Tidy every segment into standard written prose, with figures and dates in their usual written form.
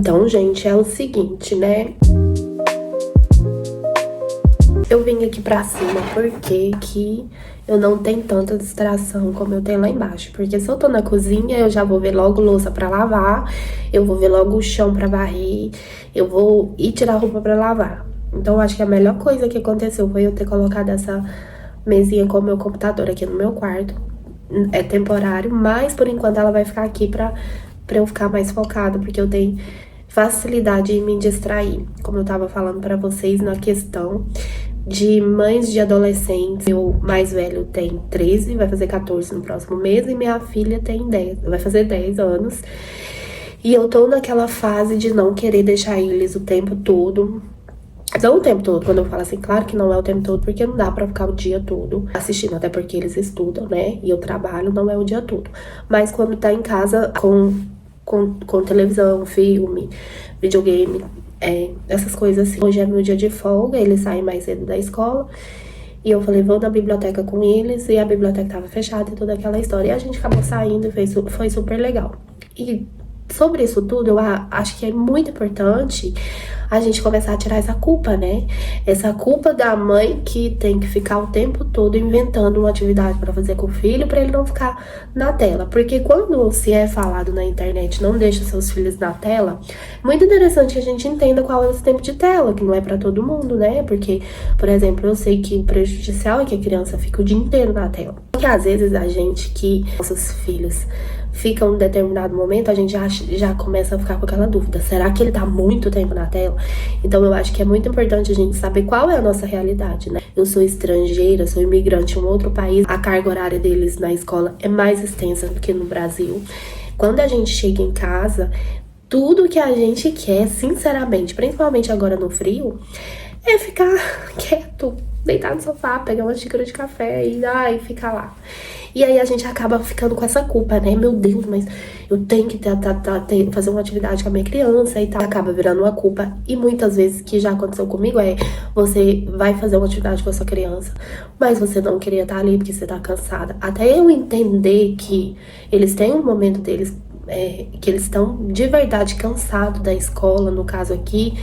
Então, gente, é o seguinte, né? Eu vim aqui pra cima porque que eu não tenho tanta distração como eu tenho lá embaixo. Porque se eu tô na cozinha, eu já vou ver logo louça pra lavar, eu vou ver logo o chão pra varrer, eu vou ir tirar a roupa pra lavar. Então, eu acho que a melhor coisa que aconteceu foi eu ter colocado essa mesinha com o meu computador aqui no meu quarto. É temporário, mas por enquanto ela vai ficar aqui pra eu ficar mais focada, porque eu tenho facilidade em me distrair, como eu tava falando pra vocês na questão de mães de adolescentes. Meu mais velho tem 13, vai fazer 14 no próximo mês, e minha filha tem 10, vai fazer 10 anos. E eu tô naquela fase de não querer deixar eles o tempo todo. Não o tempo todo, quando eu falo assim, claro que não é o tempo todo, porque não dá pra ficar o dia todo assistindo, até porque eles estudam, né? E eu trabalho, não é o dia todo. Mas quando tá em casa com televisão, filme, videogame, essas coisas assim. Hoje é meu dia de folga, eles saem mais cedo da escola. E eu falei, vou na biblioteca com eles, e a biblioteca tava fechada e toda aquela história. E a gente acabou saindo e foi super legal. E sobre isso tudo, eu acho que é muito importante a gente começar a tirar essa culpa, né? Essa culpa da mãe que tem que ficar o tempo todo inventando uma atividade pra fazer com o filho, pra ele não ficar na tela. Porque quando se é falado na internet, não deixa seus filhos na tela, muito interessante que a gente entenda qual é o tempo de tela, que não é pra todo mundo, né? Porque, por exemplo, eu sei que o prejudicial é que a criança fica o dia inteiro na tela. Porque às vezes a gente que nossos filhos ficam em um determinado momento, a gente já começa a ficar com aquela dúvida. Será que ele tá muito tempo na tela? Então eu acho que é muito importante a gente saber qual é a nossa realidade, né? Eu sou estrangeira, sou imigrante em um outro país. A carga horária deles na escola é mais extensa do que no Brasil. Quando a gente chega em casa, tudo que a gente quer, sinceramente, principalmente agora no frio, é ficar quieto, deitar no sofá, pegar uma xícara de café e ficar lá. E aí a gente acaba ficando com essa culpa, né? Meu Deus, mas eu tenho que fazer uma atividade com a minha criança e tal. Acaba virando uma culpa. E muitas vezes, que já aconteceu comigo, você vai fazer uma atividade com a sua criança, mas você não queria estar ali porque você tá cansada. Até eu entender que eles têm um momento deles, que eles estão de verdade cansados da escola, no caso aqui,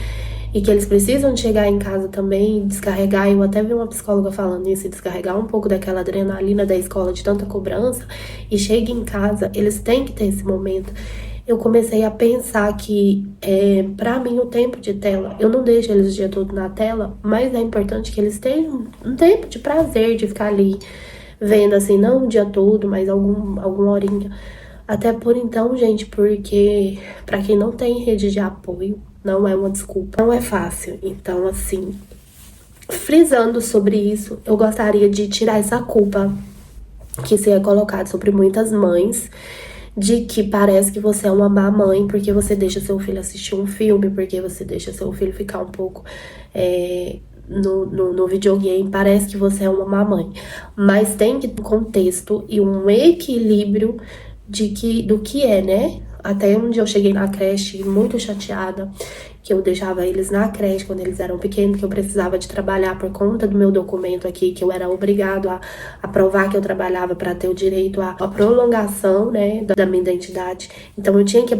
e que eles precisam de chegar em casa também, descarregar. Eu até vi uma psicóloga falando isso, descarregar um pouco daquela adrenalina da escola, de tanta cobrança, e chega em casa, eles têm que ter esse momento. Eu comecei a pensar que, pra mim, o tempo de tela, eu não deixo eles o dia todo na tela, mas é importante que eles tenham um tempo de prazer de ficar ali, vendo assim, não o dia todo, mas alguma horinha. Até por então, gente, porque pra quem não tem rede de apoio, não é uma desculpa, não é fácil. Então, assim, frisando sobre isso, eu gostaria de tirar essa culpa que se é colocada sobre muitas mães, de que parece que você é uma má mãe porque você deixa seu filho assistir um filme, porque você deixa seu filho ficar um pouco no videogame. Parece que você é uma má mãe, mas tem que ter um contexto e um equilíbrio do que é, né? Até um dia eu cheguei na creche muito chateada, que eu deixava eles na creche quando eles eram pequenos, que eu precisava de trabalhar por conta do meu documento aqui, que eu era obrigado a provar que eu trabalhava para ter o direito à prolongação, né, da minha identidade. Então eu tinha que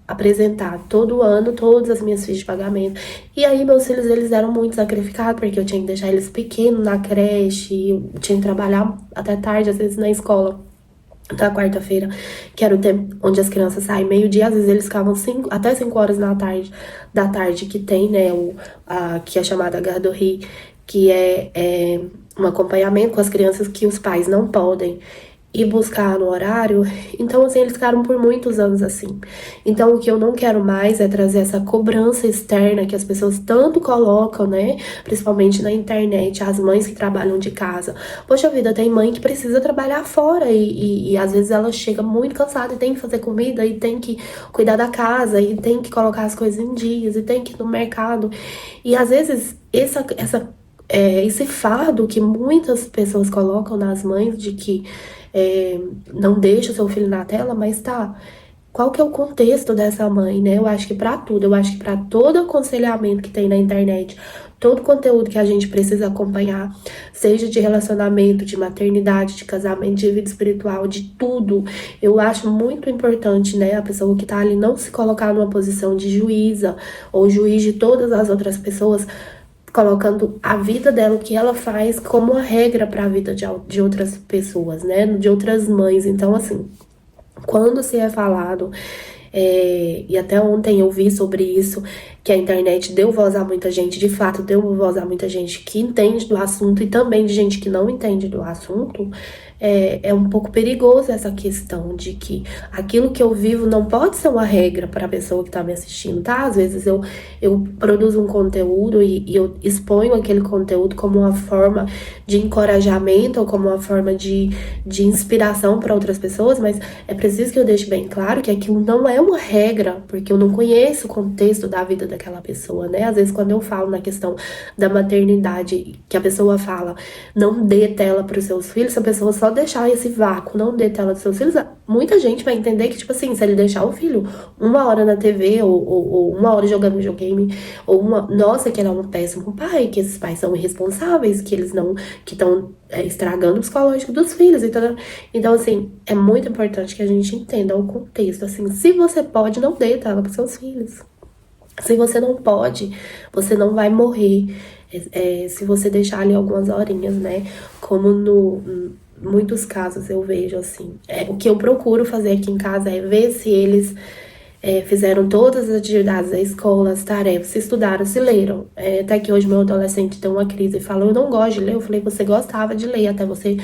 apresentar todo ano todas as minhas fichas de pagamento. E aí meus filhos, eles eram muito sacrificados, porque eu tinha que deixar eles pequenos na creche, eu tinha que trabalhar até tarde, às vezes na escola. Na quarta-feira, que era o tempo onde as crianças saem meio-dia, às vezes eles ficavam até 5 horas da tarde, que tem, né, que é chamada garderie, que é um acompanhamento com as crianças que os pais não podem ir buscar no horário. Então, assim, eles ficaram por muitos anos assim. Então, o que eu não quero mais é trazer essa cobrança externa que as pessoas tanto colocam, né? Principalmente na internet, as mães que trabalham de casa. Poxa vida, tem mãe que precisa trabalhar fora e às vezes ela chega muito cansada e tem que fazer comida e tem que cuidar da casa e tem que colocar as coisas em dias e tem que ir no mercado. E às vezes esse fardo que muitas pessoas colocam nas mães de que não deixa o seu filho na tela, mas tá, qual que é o contexto dessa mãe, né? Eu acho que pra tudo, eu acho que pra todo aconselhamento que tem na internet, todo conteúdo que a gente precisa acompanhar, seja de relacionamento, de maternidade, de casamento, de vida espiritual, de tudo, eu acho muito importante, né, a pessoa que tá ali não se colocar numa posição de juíza ou juiz de todas as outras pessoas, colocando a vida dela, o que ela faz, como uma regra para a vida de outras pessoas, né? De outras mães. Então, assim, quando se é falado, e até ontem eu vi sobre isso, que a internet deu voz a muita gente, de fato, deu voz a muita gente que entende do assunto e também de gente que não entende do assunto, é um pouco perigoso essa questão de que aquilo que eu vivo não pode ser uma regra para a pessoa que está me assistindo, tá? Às vezes eu produzo um conteúdo e eu exponho aquele conteúdo como uma forma de encorajamento ou como uma forma de inspiração para outras pessoas, mas é preciso que eu deixe bem claro que aquilo não é uma regra, porque eu não conheço o contexto da vida daquela pessoa, né? Às vezes, quando eu falo na questão da maternidade, que a pessoa fala, não dê tela para os seus filhos, se a pessoa só deixar esse vácuo, não dê tela dos seus filhos, muita gente vai entender que, tipo assim, se ele deixar o filho 1 hora na TV ou 1 hora jogando videogame, ou nossa, que ele é um péssimo pai, que esses pais são irresponsáveis, que eles não, que estão estragando o psicológico dos filhos, entendeu? Então, assim, é muito importante que a gente entenda o contexto, assim, se você pode, não dê tela para seus filhos. Se você não pode, você não vai morrer se você deixar ali algumas horinhas, né? Como muitos casos eu vejo assim. O que eu procuro fazer aqui em casa é ver se eles fizeram todas as atividades da escola, as tarefas, se estudaram, se leram. Até que hoje meu adolescente tem uma crise e falou, eu não gosto de ler. Eu falei, você gostava de ler até você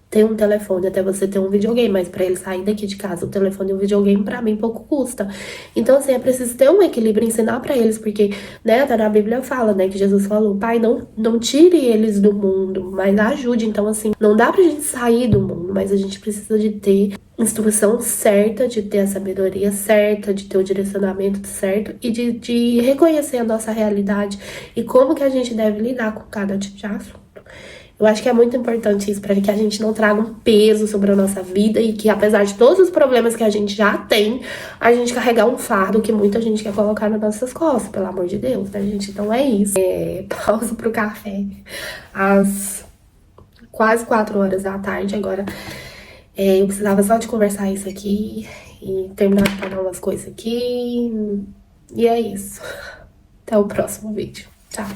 ter um telefone, até você ter um videogame, mas pra ele sair daqui de casa, o telefone e o videogame pra mim pouco custa. Então, assim, é preciso ter um equilíbrio, ensinar pra eles, porque, né, até na Bíblia fala, né, que Jesus falou, pai, não tire eles do mundo, mas ajude. Então, assim, não dá pra gente sair do mundo, mas a gente precisa de ter instrução certa, de ter a sabedoria certa, de ter o direcionamento certo e de reconhecer a nossa realidade e como que a gente deve lidar com cada tipo de assunto. Eu acho que é muito importante isso para que a gente não traga um peso sobre a nossa vida e que, apesar de todos os problemas que a gente já tem, a gente carregar um fardo que muita gente quer colocar nas nossas costas, pelo amor de Deus, né, gente? Então é isso. Pausa pro café às quase 4 horas da tarde agora. Eu precisava só de conversar isso aqui e terminar de pagar umas coisas aqui. E é isso. Até o próximo vídeo. Tchau.